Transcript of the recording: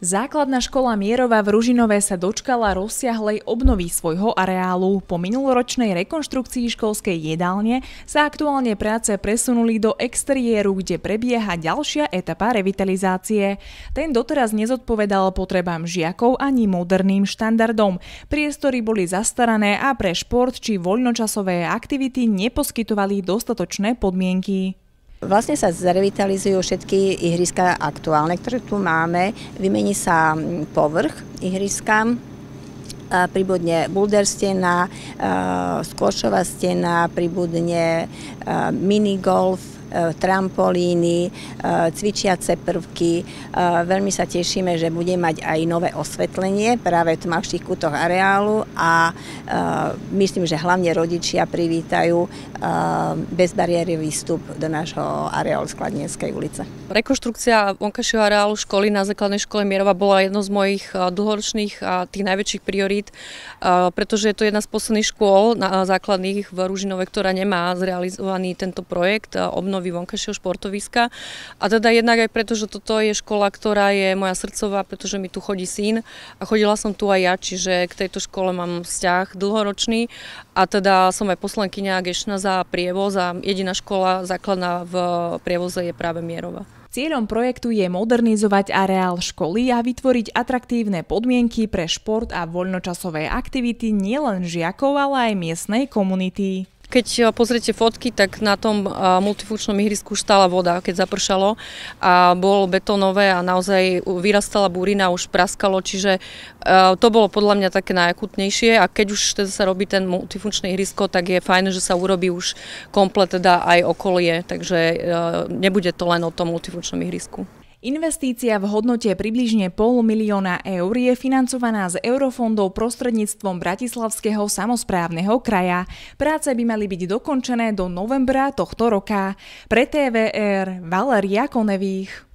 Základná škola Mierova v Ružinove sa dočkala rozsiahlej obnovy svojho areálu. Po minuloročnej rekonštrukcii školskej jedálne sa aktuálne práce presunuli do exteriéru, kde prebieha ďalšia etapa revitalizácie. Ten doteraz nezodpovedal potrebám žiakov ani moderným štandardom. Priestory boli zastarané a pre šport či voľnočasové aktivity neposkytovali dostatočné podmienky. Vlastne sa zrevitalizujú všetky ihriská aktuálne, ktoré tu máme. Vymení sa povrch ihriska, pribudne boulder stena, skôšová stena, pribudne minigolf, trampolíny, cvičiace prvky. Veľmi sa tešíme, že bude mať aj nové osvetlenie práve v tmavších kútoch areálu a myslím, že hlavne rodičia privítajú bezbariérový vstup do nášho areálu Skladnienskej ulice. Rekonštrukcia vonkajšieho areálu školy na základnej škole Mierova bola jednou z mojich dlhoročných a tých najväčších priorít, pretože je to jedna z posledných škôl základných v Ružinove, ktorá nemá zrealizovaný tento projekt obnovy vonkajšieho športoviska. A teda jednak aj preto, že toto je škola, ktorá je moja srdcová, pretože mi tu chodí syn a chodila som tu aj ja, čiže k tejto škole mám vzťah dlhoročný a teda som aj poslankyňa Gešna za Prievoz a jediná škola základná v Prievoze je práve Mierova. Cieľom projektu je modernizovať areál školy a vytvoriť atraktívne podmienky pre šport a voľnočasové aktivity nielen žiakov, ale aj miestnej komunity. Keď pozriete fotky, tak na tom multifunkčnom ihrisku stála voda, keď zapršalo a bolo betónové a naozaj vyrastala burina, už praskalo, čiže to bolo podľa mňa také najakútnejšie a keď už teda sa robí ten multifunkčné ihrisko, tak je fajn, že sa urobí už komplet teda aj okolie, takže nebude to len o tom multifunkčnom ihrisku. Investícia v hodnote približne 500 000 eur je financovaná z eurofondov prostredníctvom Bratislavského samosprávneho kraja. Práce by mali byť dokončené do novembra tohto roka. Pre TVR Valeria Konevých.